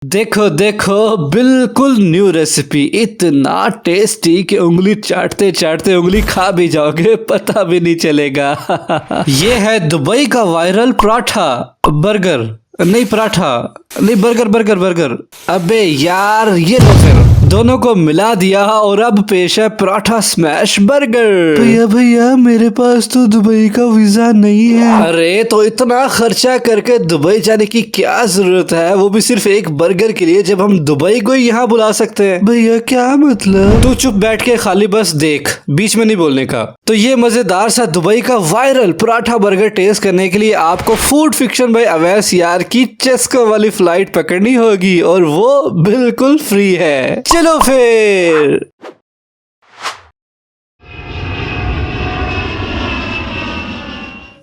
देखो देखो, बिल्कुल न्यू रेसिपी, इतना टेस्टी कि उंगली चाटते चाटते उंगली खा भी जाओगे, पता भी नहीं चलेगा। ये है दुबई का वायरल पराठा बर्गर, नहीं पराठा नहीं, बर्गर बर्गर बर्गर। अबे यार, ये लो फिर दोनों को मिला दिया और अब पेश है पराठा स्मैश बर्गर। भैया भैया, मेरे पास तो दुबई का वीजा नहीं है। अरे तो इतना खर्चा करके दुबई जाने की क्या जरूरत है, वो भी सिर्फ एक बर्गर के लिए, जब हम दुबई को यहाँ बुला सकते हैं। भैया क्या मतलब? तू चुप बैठ के खाली बस देख, बीच में नहीं बोलने का। तो ये मजेदार सा दुबई का वायरल पराठा बर्गर टेस्ट करने के लिए आपको फूड फिक्शन बाय अवैस यार की चेस्को वाली फ्लाइट पकड़नी होगी, और वो बिल्कुल फ्री है। चलो फिर।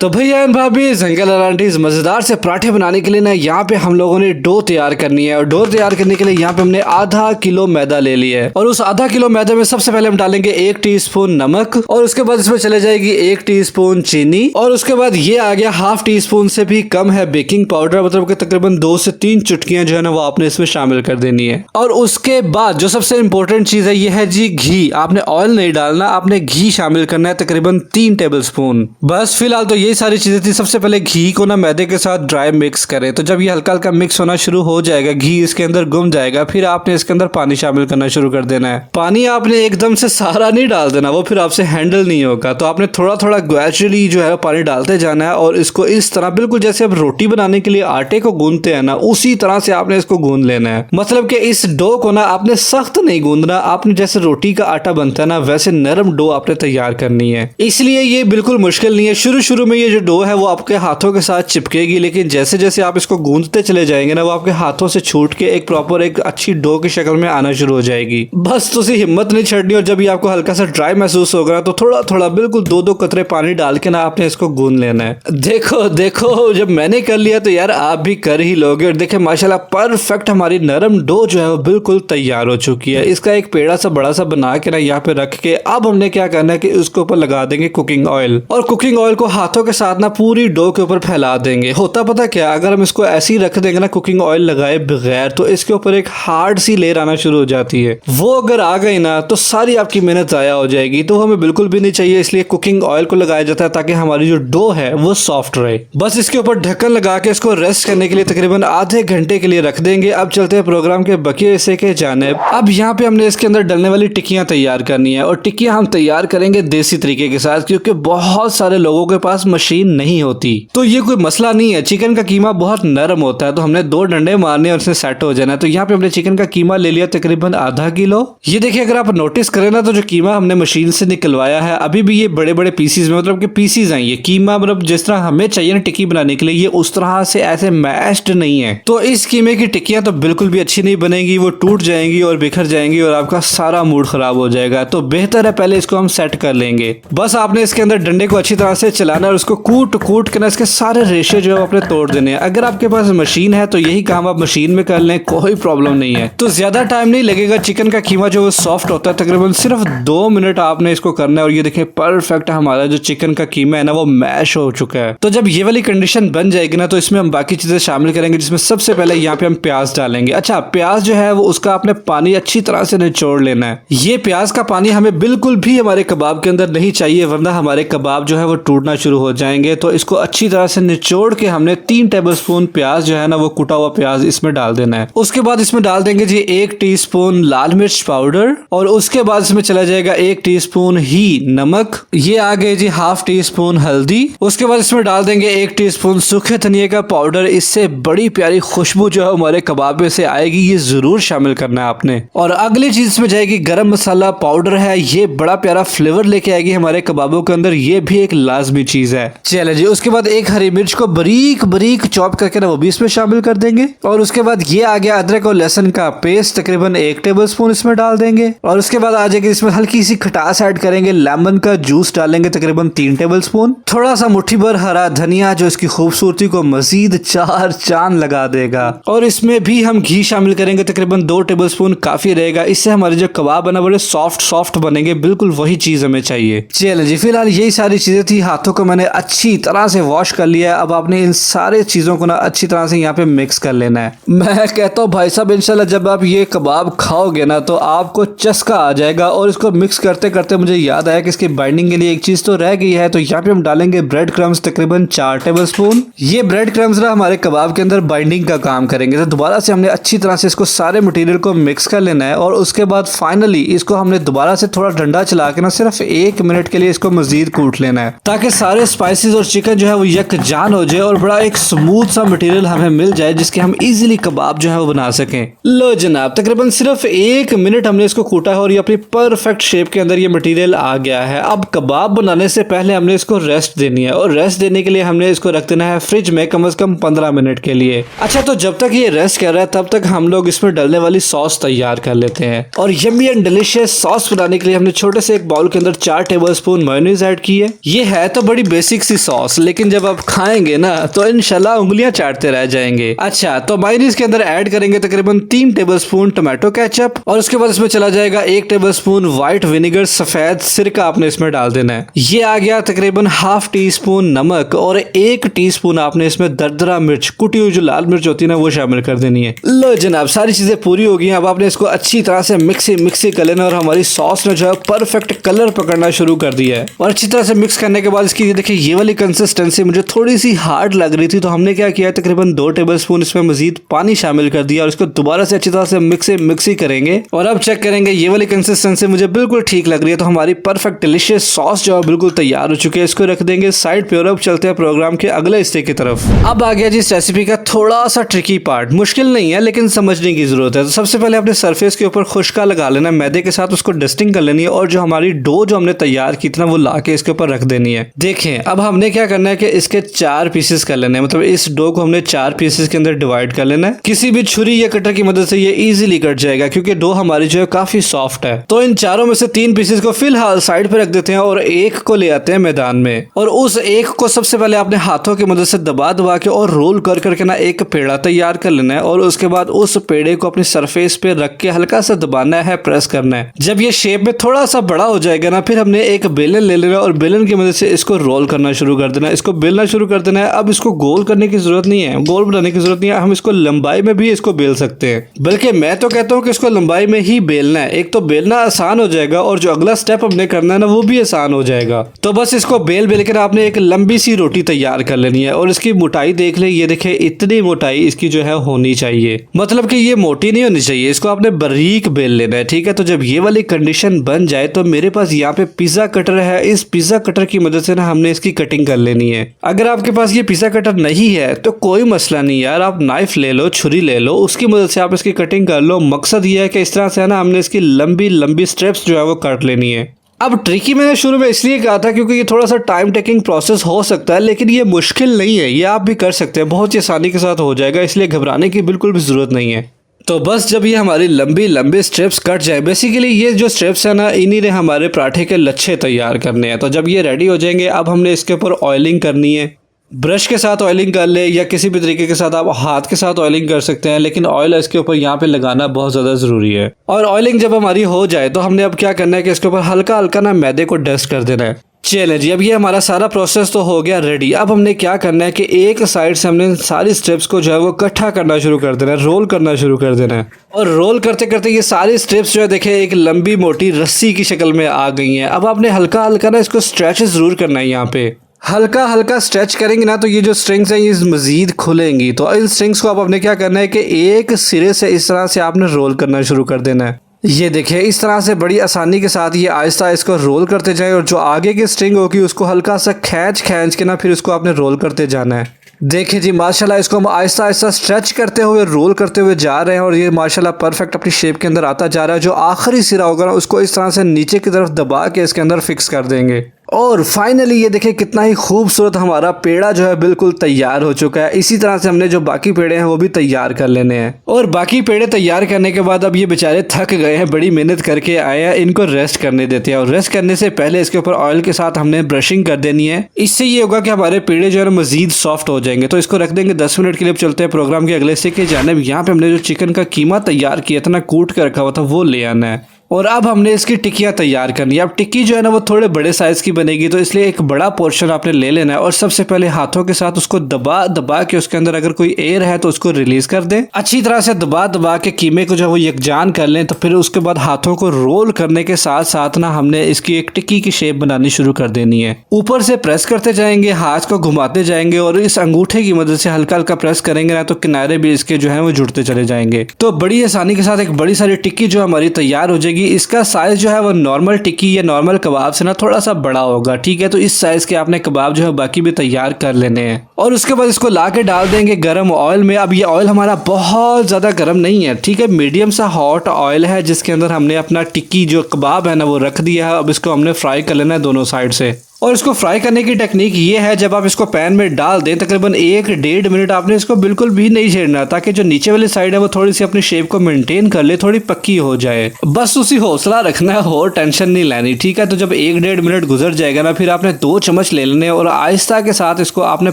तो भैया एंड भाभी, जंगल आंटीज, मजेदार से पराठे बनाने के लिए ना यहाँ पे हम लोगों ने डो तैयार करनी है। और डो तैयार करने के लिए यहाँ पे हमने आधा किलो मैदा ले लिया है, और उस आधा किलो मैदे में सबसे पहले हम डालेंगे 1 टीस्पून नमक, और उसके बाद इसमें चले जाएगी 1 टीस्पून चीनी, और उसके बाद ये आ गया हाफ टी स्पून से भी कम है बेकिंग पाउडर, मतलब कि तकरीबन 2 से 3 चुटकियां जो है ना वो आपने इसमें शामिल कर देनी है। और उसके बाद जो सबसे इंपॉर्टेंट चीज है ये है जी घी। आपने ऑयल नहीं डालना, आपने घी शामिल करना है तकरीबन 3 टेबल स्पून। बस फिलहाल तो यही सारी चीजें थी। सबसे पहले घी को ना मैदे के साथ ड्राई मिक्स करें, तो जब ये हल्का हल्का मिक्स होना शुरू हो जाएगा, घी इसके अंदर गुम जाएगा, फिर आपने इसके अंदर पानी शामिल करना शुरू कर देना है। पानी आपने एकदम से सारा नहीं डाल देना, वो फिर आपसे हैंडल नहीं होगा। तो आपने थोड़ा थोड़ा ग्रेजुअली जो है पानी डालते जाना है, और इसको इस तरह बिल्कुल जैसे आप रोटी बनाने के लिए आटे को गूंदते हैं ना, उसी तरह से आपने इसको गूंद लेना है। मतलब कि इस डो को ना आपने सख्त नहीं गूंदना, आपने जैसे रोटी का आटा बनता है ना वैसे नरम डो आपने तैयार करनी है। इसलिए ये बिल्कुल मुश्किल नहीं है। शुरू शुरू में ये जो डो है वो आपके हाथों के साथ चिपकेगी, लेकिन जैसे जैसे आप इसको गूंदते चले जाएंगे ना, वो आपके हाथों से छूट के एक प्रॉपर एक अच्छी डो की शक्ल में आना शुरू हो जाएगी। बस तुसी हिम्मत नहीं छड़नी, और जब ये आपको हल्का सा ड्राई महसूस होगा तो थोड़ा थोड़ा बिल्कुल 2-2 कतरे पानी डाल के ना आपने इसको गूंद लेना है। देखो देखो, जब मैंने कर लिया तो यार आप भी कर ही लोगे। और देखे माशाल्लाह परफेक्ट हमारी नरम डो जो है वो बिल्कुल तैयार हो चुकी है। इसका एक पेड़ा सा बड़ा सा बना के ना यहाँ पे रख के अब हमने क्या करना है कि उसके ऊपर लगा देंगे कुकिंग ऑयल, और कुकिंग ऑयल को हाथों के साथ ना पूरी डो के ऊपर फैला देंगे। होता पता क्या, अगर हम इसको ऐसे ही रख देंगे ना कुकिंग ऑयल लगाए बगैर, तो इसके ऊपर एक हार्ड सी लेयर आना शुरू हो जाती है। वो अगर आ गई ना तो सारी आपकी मेहनत जाया हो जाएगी। तो हमें बिल्कुल भी नहीं चाहिए, इसलिए कुकिंग ऑयल को लगाया जाता है ताकि हमारी जो डो है वो सॉफ्ट रहे। बस इसके ऊपर ढक्कन लगा के इसको रेस्ट करने के लिए तकरीबन आधे घंटे के लिए रख देंगे। अब चलते हैं प्रोग्राम के बकिए हिस्से के जानिब। अब यहाँ पे हमने इसके अंदर डलने वाली टिक्कियां तैयार करनी है, और टिक्कियां हम तैयार करेंगे देसी तरीके के साथ, क्योंकि बहुत सारे लोगों के पास मशीन नहीं होती। तो ये कोई मसला नहीं है। चिकन का कीमा बहुत नरम होता है, तो हमने 2 डंडे मारने और उससे सेट हो जाना है। तो यहाँ पे हमने चिकन का कीमा ले लिया तकरीबन आधा किलो। ये देखिए, अगर आप नोटिस करें ना तो जो कीमा हमने मशीन से निकलवाया है अभी भी ये बड़े बड़े पीसीज में, मतलब कि पीसीज हैं ये कीमा, मतलब जिस तरह हमें चाहिए ना टिक्की बनाने के लिए, ये उस तरह से ऐसे मैश्ड नहीं है। तो इस कीमे की टिक्कियां तो बिल्कुल भी अच्छी नहीं बनेगी, वो टूट जाएंगी और बिखर जाएंगी और आपका सारा मूड खराब हो जाएगा। तो बेहतर है पहले इसको हम सेट कर लेंगे। बस आपने इसके अंदर डंडे को अच्छी तरह से चलाना, और उसको कूट कूट के ना इसके सारे रेशे जो है अपने तोड़ देने हैं। अगर आपके पास मशीन है तो यही काम आप मशीन में कर लें, कोई प्रॉब्लम नहीं है। तो ज्यादा टाइम नहीं लगेगा। चिकन का कीमा जो वो सॉफ्ट होता है, तकरीबन सिर्फ 2 मिनट आपने इसको करना है। और ये देखें परफेक्ट हमारा जो चिकन का कीमा है ना वो मैश हो चुका है। तो जब ये वाली कंडीशन बन जाएगी ना तो इसमें हम बाकी चीजें शामिल करेंगे, जिसमें सबसे पहले यहाँ पे हम प्याज डालेंगे। अच्छा, प्याज जो है वो उसका आपने पानी अच्छी तरह से निचोड़ लेना है। ये प्याज का पानी हमें बिल्कुल भी हमारे कबाब के अंदर नहीं चाहिए, वरना हमारे कबाब जो है वो टूटना शुरू हो जाएंगे। तो इसको अच्छी तरह से निचोड़ के हमने 3 टेबलस्पून प्याज जो है ना वो कुटा हुआ प्याज इसमें डाल देना है। उसके बाद इसमें डाल देंगे जी 1 टीस्पून लाल मिर्च पाउडर, और उसके बाद इसमें चला जाएगा 1 टीस्पून ही नमक। ये आ गए जी हाफ टीस्पून हल्दी। उसके बाद इसमें डाल देंगे 1 टीस्पून सूखे धनिया का पाउडर। इससे बड़ी प्यारी खुशबू जो है हमारे कबाब में से आएगी, ये जरूर शामिल करना है आपने। और अगली चीज इसमें जाएगी गरम मसाला पाउडर है, ये बड़ा प्यारा फ्लेवर लेके आएगी हमारे कबाबों के अंदर, ये भी एक लाजमी चीज है। चले जी, उसके बाद 1 हरी मिर्च को बारीक बारीक चॉप करके ना वो भी इसमें शामिल कर देंगे। और उसके बाद ये आ गया अदरक और लहसुन का पेस्ट, तकरीबन 1 टेबलस्पून इसमें डाल देंगे। और उसके बाद आ जाएगी इसमें हल्की सी खटास ऐड करेंगे, लेमन का जूस डालेंगे तकरीबन 3 टेबलस्पून। थोड़ा सा मुट्ठी भर हरा धनिया जो इसकी खूबसूरती को मजीद 4 चांद लगा देगा। और इसमें भी हम घी शामिल करेंगे, तकरीबन 2 टेबलस्पून काफी रहेगा। इससे हमारे जो कबाब है ना बड़े सॉफ्ट सॉफ्ट बनेंगे, बिल्कुल वही चीज हमें चाहिए। चलिए जी, फिलहाल यही सारी चीजें थी। हाथों को मैंने अच्छी तरह से वॉश कर लिया है। अब आपने इन सारे चीज़ों को ना अच्छी तरह से यहाँ पे मिक्स कर लेना है। मैं कहता हूँ भाई साहब इंशाल्लाह जब आप ये कबाब खाओगे ना तो आपको चस्का आ जाएगा। और इसको मिक्स करते करते मुझे याद आया कि इसकी बाइंडिंग के लिए एक चीज़ तो रह गई है, तो यहाँ पे हम डालेंगे ब्रेड क्रम्स तकरीबन 4 टेबलस्पून। ये ब्रेड क्रम्स ना हमारे कबाब के अंदर बाइंडिंग का काम करेंगे। तो दोबारा से हमने अच्छी तरह से इसको सारे मटेरियल को मिक्स कर लेना है और उसके बाद फाइनली इसको हमने दोबारा से थोड़ा डंडा चला के ना सिर्फ 1 मिनट के लिए इसको मजीद कूट लेना है, ताकि सारे स्पाइसेस और चिकन जो है वो यकजान हो जाए और बड़ा एक स्मूथ सा मटेरियल हमें मिल जाए जिसके हम इजीली कबाब जो है वो बना सकें। लो जनाब, तकरीबन सिर्फ 1 मिनट हमने इसको कूटा है और ये अपनी परफेक्ट शेप के अंदर ये मटेरियल आ गया है। अब कबाब बनाने से पहले हमने इसको रेस्ट देनी है और रेस्ट देने के लिए हमने इसको रख देना है फ्रिज में कम से कम 15 मिनट के लिए। अच्छा, तो जब तक ये रेस्ट कर रहा है तब तक हम लोग इसमें डलने वाली सॉस तैयार कर लेते हैं। और यम्मी एंड डिलीशियस सॉस बनाने के लिए हमने छोटे से एक बाउल के अंदर 4 टेबलस्पून मेयोनीज ऐड की है। ये है तो बड़ी बेसिक सी सॉस, लेकिन जब आप खाएंगे ना तो इंशाल्लाह उंगलियां चाटते रह जाएंगे। अच्छा, तो मेयोनीज के अंदर ऐड करेंगे तकरीबन 3 टेबलस्पून टोमेटो केचप और उसके बाद इसमें चला जाएगा 1 टेबलस्पून व्हाइट विनेगर, सफेद सिरका आपने इसमें डाल देना है। ये आ गया तकरीबन ½ टीस्पून नमक और 1 टीस्पून आपने इसमें दरदरा मिर्च, कुटी हुई जो लाल मिर्च होती है ना, वो शामिल कर देनी है। लो जनाब, सारी चीजें पूरी हो गई हैं। अब आपने इसको अच्छी तरह से मिक्सी कर लेना और हमारी सॉस ने जो है परफेक्ट कलर पकड़ना शुरू कर दिया है। और अच्छी तरह से मिक्स करने के बाद इसकी देखिए ये वाली कंसिस्टेंसी मुझे थोड़ी सी हार्ड लग रही थी, तो हमने क्या किया, तकरीबन 2 टेबलस्पून इसमें मजीद पानी शामिल कर दिया और इसको दोबारा से अच्छी तरह से मिक्सी करेंगे। और अब चेक करेंगे ये वाली कंसिस्टेंसी मुझे बिल्कुल ठीक लग रही है, तो हमारी परफेक्ट डिलीशियस सॉस जो है बिल्कुल तैयार हो चुकी है। इसको रख देंगे साइड पे और अब चलते हैं प्रोग्राम के अगले हिस्से की तरफ। अब आ गया जी इस रेसिपी का थोड़ा सा ट्रिकी पार्ट। मुश्किल नहीं है लेकिन समझने की जरूरत है। तो सबसे पहले अपने सरफेस के ऊपर खुशका लगा लेना है मैदे के साथ, उसको डस्टिंग कर लेनी है और जो हमारी डो जो हमने तैयार की थी ना वो ला के इसके ऊपर रख देनी है। देखें, अब हमने क्या करना है कि इसके 4 पीसेस कर लेने हैं, मतलब इस डो को हमने 4 पीसेस के अंदर डिवाइड कर लेना है। किसी भी छुरी या कटर की मदद से ये इजीली कट जाएगा क्योंकि डो हमारी जो है काफी सॉफ्ट है। तो इन चारों में से 3 पीसेस को फिलहाल साइड पे रख देते हैं और एक को ले आते हैं मैदान में। और उस एक को सबसे पहले आपने हाथों की मदद से दबा के और रोल करके ना एक पेड़ा तैयार कर लेना है और उसके बाद उस पेड़े को अपनी सरफेस पे रख के हल्का सा दबाना है, प्रेस करना है। जब ये शेप में थोड़ा सा बड़ा हो जाएगा ना, फिर हमने एक बेलन ले लेना और बेलन की मदद से इसको रोल करना शुरू कर देना है, इसको बेलना शुरू कर देना है। अब इसको गोल करने की जरूरत नहीं है, गोल बनाने की जरूरत नहीं है, हम इसको लंबाई में भी इसको बेल सकते हैं। बल्कि मैं तो कहता हूँ कि इसको लंबाई में ही बेलना है। एक तो बेलना आसान हो जाएगा और जो अगला स्टेप हमने करना है ना वो भी आसान हो जाएगा। तो बस इसको बेल कर आपने एक लंबी सी रोटी तैयार कर लेनी है और इसकी मोटाई देख ले, ये देखे इतनी मोटाई इसकी जो है होनी चाहिए, मतलब कि ये मोटी नहीं होनी चाहिए, इसको आपने बारीक बेल लेना है। ठीक है, तो जब ये वाली कंडीशन बन जाए तो मेरे पास यहाँ पे पिज्जा कटर है। इस पिज्जा कटर की मदद से ना हमने इसकी कटिंग कर लेनी है। अगर आपके पास ये पिज्जा कटर नहीं है तो कोई मसला नहीं यार, आप नाइफ ले लो, छुरी ले लो, उसकी मदद से आप इसकी कटिंग कर लो। मकसद ये है कि इस तरह से है ना हमने इसकी लंबी स्ट्रिप्स जो है वो काट लेनी है। अब ट्रिकी मैंने शुरू में इसलिए कहा था क्योंकि ये थोड़ा सा टाइम टेकिंग प्रोसेस हो सकता है, लेकिन ये मुश्किल नहीं है, ये आप भी कर सकते हैं, बहुत ही आसानी के साथ हो जाएगा, इसलिए घबराने की बिल्कुल भी जरूरत नहीं है। तो बस जब ये हमारी लंबी स्ट्रिप्स कट जाए, बेसिकली ये जो स्ट्रिप्स है ना इन्हीं ने हमारे पराठे के लच्छे तैयार करने हैं। तो जब ये रेडी हो जाएंगे अब हमने इसके ऊपर ऑयलिंग करनी है। ब्रश के साथ ऑयलिंग कर ले या किसी भी तरीके के साथ आप हाथ के साथ ऑयलिंग कर सकते हैं, लेकिन ऑयल इसके ऊपर यहाँ पे लगाना बहुत ज़्यादा ज़रूरी है। और ऑयलिंग जब हमारी हो जाए तो हमने अब क्या करना है कि इसके ऊपर हल्का ना मैदे को डस्ट कर देना है। चलें जी, अब ये हमारा सारा प्रोसेस तो हो गया रेडी। अब हमने क्या करना है कि एक साइड से हमने सारी स्टेप्स को जो है वो इकट्ठा करना शुरू कर देना है, रोल करना शुरू कर देना है। और रोल करते करते ये सारी स्टेप्स जो है देखे एक लंबी मोटी रस्सी की शक्ल में आ गई हैं। अब आपने हल्का ना इसको स्ट्रेच ज़रूर करना है। यहाँ पे हल्का स्ट्रेच करेंगे ना तो ये जो स्ट्रिंग्स हैं ये मजीद खुलेंगी। तो इन स्ट्रिंग्स को अब आपने क्या करना है कि एक सिरे से इस तरह से आपने रोल करना शुरू कर देना है। ये देखिए इस तरह से बड़ी आसानी के साथ ये आहिस्ता इसको रोल करते जाए और जो आगे की स्ट्रिंग होगी उसको हल्का सा खींच के ना फिर उसको आपने रोल करते जाना है। देखिए जी माशाल्लाह इसको हम आहिस्ता स्ट्रेच करते हुए रोल करते हुए जा रहे हैं और ये माशाल्लाह परफेक्ट अपनी शेप के अंदर आता जा रहा है। जो आखिरी सिरा होगा ना उसको इस तरह से नीचे की तरफ दबा के इसके अंदर फिक्स कर देंगे। और फाइनली ये देखिए कितना ही खूबसूरत हमारा पेड़ा जो है बिल्कुल तैयार हो चुका है। इसी तरह से हमने जो बाकी पेड़े हैं वो भी तैयार कर लेने हैं। और बाकी पेड़े तैयार करने के बाद अब ये बेचारे थक गए हैं, बड़ी मेहनत करके आए हैं, इनको रेस्ट करने देते हैं। और रेस्ट करने से पहले इसके ऊपर ऑयल के साथ हमने ब्रशिंग कर देनी है। इससे ये होगा कि हमारे पेड़े जो है ना मजीद सॉफ्ट हो जाएंगे। तो इसको रख देंगे 10 मिनट के लिए। चलते हैं प्रोग्राम के अगले हिस्से की जानिब। यहाँ पे हमने जो चिकन का कीमा तैयार किया था ना, कूट के रखा हुआ था, वो ले आना है। और अब हमने इसकी टिक्कियाँ तैयार करनी है। अब टिक्की जो है ना वो थोड़े बड़े साइज की बनेगी, तो इसलिए एक बड़ा पोर्शन आपने ले लेना है और सबसे पहले हाथों के साथ उसको दबा दबा के उसके अंदर अगर कोई एयर है तो उसको रिलीज कर दें। अच्छी तरह से दबा दबा के कीमे को जो वो यकजान कर लें। तो फिर उसके बाद हाथों को रोल करने के साथ साथ ना हमने इसकी एक टिक्की की शेप बनानी शुरू कर देनी है। ऊपर से प्रेस करते जाएंगे, हाथ को घुमाते जाएंगे और इस अंगूठे की मदद से हल्का हल्का प्रेस करेंगे ना तो किनारे भी इसके जो है वो जुड़ते चले जाएंगे। तो बड़ी आसानी के साथ एक बड़ी सारी टिक्की जो हमारी तैयार हो जाएगी। इसका साइज जो है वो नॉर्मल टिक्की या नॉर्मल कबाब से ना थोड़ा सा बड़ा होगा, ठीक है। तो इस साइज के आपने कबाब जो है बाकी भी तैयार कर लेने हैं और उसके बाद इसको ला के डाल देंगे गर्म ऑयल में। अब ये ऑयल हमारा बहुत ज्यादा गर्म नहीं है, ठीक है, मीडियम सा हॉट ऑयल है जिसके अंदर हमने अपना टिक्की जो कबाब है ना वो रख दिया है। अब इसको हमने फ्राई कर लेना है दोनों साइड से। और इसको फ्राई करने की टेक्निक ये है, जब आप इसको पैन में डाल दें तकरीबन 1-1.5 मिनट आपने इसको बिल्कुल भी नहीं छेड़ना, ताकि जो नीचे वाली साइड है वो थोड़ी सी अपनी शेप को मेंटेन कर ले, थोड़ी पक्की हो जाए। बस उसी हौसला रखना है और टेंशन नहीं लेनी, ठीक है। तो जब 1-1.5 मिनट गुजर जाएगा ना फिर आपने 2 चम्मच ले लेने और आहिस्ता के साथ इसको आपने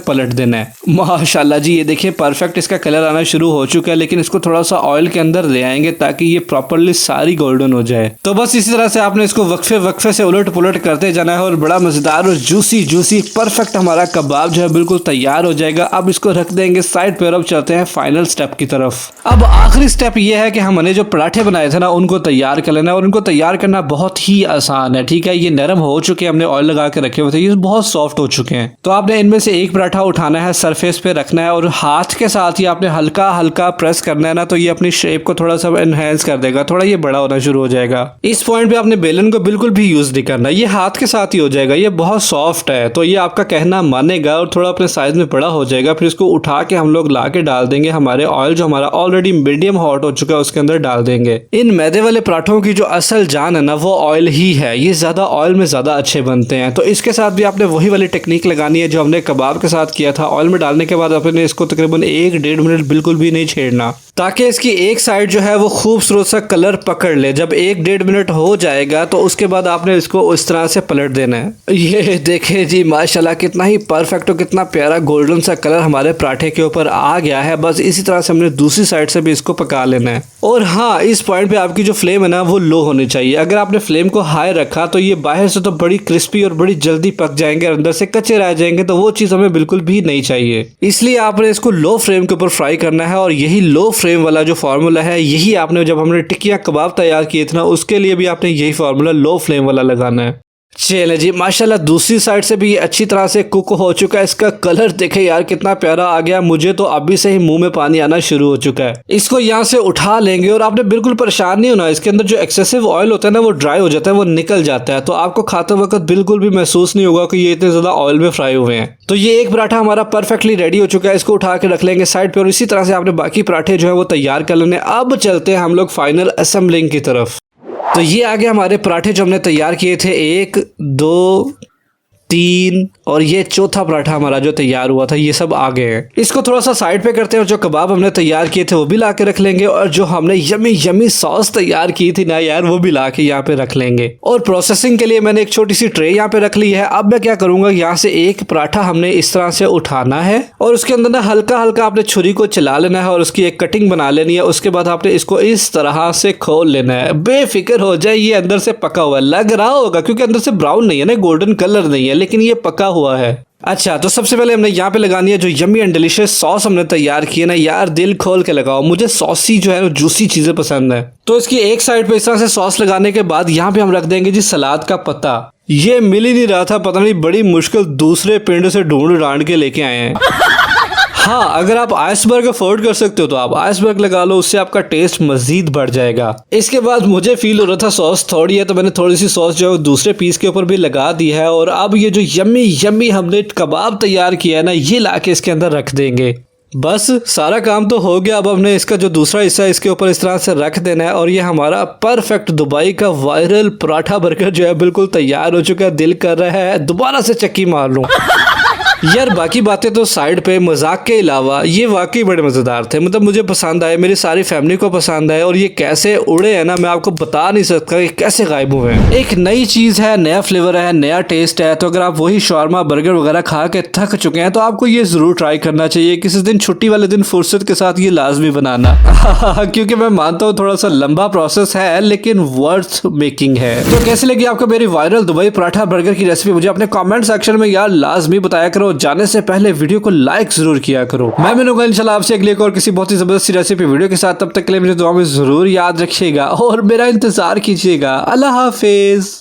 पलट देना है। माशाल्लाह जी, ये देखिए परफेक्ट इसका कलर आना शुरू हो चुका है, लेकिन इसको थोड़ा सा ऑयल के अंदर ले आएंगे ताकि ये प्रॉपरली सारी गोल्डन हो जाए। तो बस इसी तरह से आपने इसको वक्फे वक्फे से उलट पुलट करते जाना है और बड़ा मजेदार और जूसी परफेक्ट हमारा कबाब जो है बिल्कुल तैयार हो जाएगा। अब इसको रख देंगे साइड पे और अब चलते हैं फाइनल स्टेप की तरफ। अब आखिरी स्टेप ये है कि हमने जो पराठे बनाए थे ना उनको तैयार कर लेना है और उनको तैयार करना बहुत ही आसान है, ठीक है। ये नरम हो चुके हैं, हमने ऑयल लगा के रखे हुए थे, ये बहुत सॉफ्ट हो चुके हैं। तो आपने इनमें से एक पराठा उठाना है, सरफेस पे रखना है और हाथ के साथ ही आपने हल्का हल्का प्रेस करना है ना, तो ये अपनी शेप को थोड़ा सा एनहेंस कर देगा, थोड़ा ये बड़ा होना शुरू हो जाएगा। इस पॉइंट पे आपने बेलन को बिल्कुल भी यूज नहीं करना, ये हाथ के साथ ही हो जाएगा, ये बहुत सॉफ्ट है। तो ये आपका कहना मानेगा और थोड़ा अपने साइज में बड़ा हो जाएगा। फिर इसको उठा के हम लोग ला के डाल देंगे हमारे ऑयल जो हमारा ऑलरेडी मीडियम हॉट हो चुका है उसके अंदर डाल देंगे। इन मैदे वाले पराठों की जो असल जान है ना वो ऑयल ही है, ये ज्यादा ऑयल में ज्यादा अच्छे बनते हैं। तो इसके साथ भी आपने वही वाली टेक्निक लगानी है जो हमने कबाब के साथ किया था। ऑयल में डालने के बाद आपने इसको तकरीबन 1-1.5 मिनट बिल्कुल भी नहीं छेड़ना, ताकि इसकी एक साइड जो है वो खूबसूरत सा कलर पकड़ ले। जब 1-1.5 मिनट हो जाएगा तो उसके बाद आपने इसको इस तरह से पलट देना है। ये देखे जी माशाल्लाह कितना ही परफेक्ट और कितना प्यारा गोल्डन सा कलर हमारे पराठे के ऊपर आ गया है। बस इसी तरह से हमने दूसरी साइड से भी इसको पका लेना है। और हाँ, इस पॉइंट पे आपकी जो फ्लेम है ना वो लो होनी चाहिए। अगर आपने फ्लेम को हाई रखा तो ये बाहर से तो बड़ी क्रिस्पी और बड़ी जल्दी पक जाएंगे और अंदर से कच्चे रह जाएंगे, तो वो चीज़ हमें बिल्कुल भी नहीं चाहिए। इसलिए आपने इसको लो फ्लेम के ऊपर फ्राई करना है और यही लो फ्लेम वाला जो फार्मूला है यही आपने जब हमने टिक्कियाँ कबाब तैयार किए थे ना उसके लिए भी आपने यही फार्मूला लो फ्लेम वाला लगाना है। चले जी माशाल्लाह दूसरी साइड से भी ये अच्छी तरह से कुक हो चुका है। इसका कलर देखे यार कितना प्यारा आ गया, मुझे तो अभी से ही मुंह में पानी आना शुरू हो चुका है। इसको यहाँ से उठा लेंगे और आपने बिल्कुल परेशान नहीं होना, इसके अंदर जो एक्सेसिव ऑयल होता है ना वो ड्राई हो जाता है, वो निकल जाता है। तो आपको खाते वक्त बिल्कुल भी महसूस नहीं होगा कि ये इतने ज्यादा ऑयल में फ्राई हुए हैं। तो ये एक पराठा हमारा परफेक्टली रेडी हो चुका है, इसको उठा के रख लेंगे साइड पे और इसी तरह से आपने बाकी पराठे जो है वो तैयार कर लेने। अब चलते हैं हम लोग फाइनल असेंबलिंग की तरफ। तो ये आगे हमारे पराठे जो हमने तैयार किए थे 1, 2, 3 और ये चौथा पराठा हमारा जो तैयार हुआ था, ये सब आगे है। इसको थोड़ा सा साइड पे करते हैं और जो कबाब हमने तैयार किए थे वो भी ला के रख लेंगे और जो हमने यमी यमी सॉस तैयार की थी ना यार वो भी ला के यहाँ पे रख लेंगे। और प्रोसेसिंग के लिए मैंने एक छोटी सी ट्रे यहाँ पे रख ली है। अब मैं क्या करूंगा, यहाँ से एक पराठा हमने इस तरह से उठाना है और उसके अंदर ना हल्का हल्का आपने छुरी को चला लेना है और उसकी एक कटिंग बना लेनी है। उसके बाद आपने इसको इस तरह से खोल लेना है। बेफिक्र हो जाए, ये अंदर से पका हुआ लग रहा होगा क्योंकि अंदर से ब्राउन नहीं है ना, गोल्डन कलर नहीं है, लेकिन ये पका हुआ है। अच्छा, तो सबसे पहले हमने यहाँ पे लगानी है जो यम्मी एंड डिलीशियस सॉस हमने तैयार की है ना यार, दिल खोल के लगाओ, मुझे सॉसी जो है ना जूसी चीजें पसंद है। तो इसकी एक साइड पे इस तरह से सॉस लगाने के बाद यहाँ पे हम रख देंगे जी सलाद का पत्ता। ये मिल ही नहीं रहा था, पता नहीं बड़ी मुश्किल दूसरे पिंड से ढूंढ ढांड के लेके आए हैं। हाँ, अगर आप आइसबर्ग अफोर्ड कर सकते हो तो आप आइसबर्ग लगा लो, उससे आपका टेस्ट मजीद बढ़ जाएगा। इसके बाद मुझे फील हो रहा था सॉस थोड़ी है, तो मैंने थोड़ी सी सॉस जो है दूसरे पीस के ऊपर भी लगा दी है। और अब ये जो यम्मी यम्मी हमने कबाब तैयार किया है ना, ये लाके इसके अंदर रख देंगे। बस सारा काम तो हो गया। अब हमने इसका जो दूसरा हिस्सा इसके ऊपर इस तरह से रख देना है और ये हमारा परफेक्ट दुबई का वायरल पराठा बर्गर जो है बिल्कुल तैयार हो चुका है। दिल कर रहा है दोबारा से चक्की मार लूं। यार बाकी बातें तो साइड पे, मजाक के अलावा ये वाकई बड़े मजेदार थे। मतलब मुझे पसंद आए, मेरी सारी फैमिली को पसंद आए, और ये कैसे उड़े हैं ना, मैं आपको बता नहीं सकता कि कैसे गायब हुए हैं। एक नई चीज है, नया फ्लेवर है, नया टेस्ट है, तो अगर आप वही शॉर्मा बर्गर वगैरह खा के थक चुके हैं तो आपको ये जरूर ट्राई करना चाहिए। किसी दिन छुट्टी वाले दिन फुर्सत के साथ ये लाजमी बनाना क्योंकि मैं मानता हूँ थोड़ा सा लंबा प्रोसेस है लेकिन वर्थ मेकिंग है। तो कैसी लगी आपको मेरी वायरल दुबई पराठा बर्गर की रेसिपी, मुझे अपने कमेंट सेक्शन में यार लाजमी बताया करो। जाने से पहले वीडियो को लाइक जरूर किया करो। मैं मिलूंगा इंशाल्लाह आपसे अगले और किसी बहुत ही जबरदस्त रेसिपी वीडियो के साथ। तब तक के लिए मुझे दुआ में जरूर याद रखिएगा और मेरा इंतजार कीजिएगा। अल्लाह हाफिज।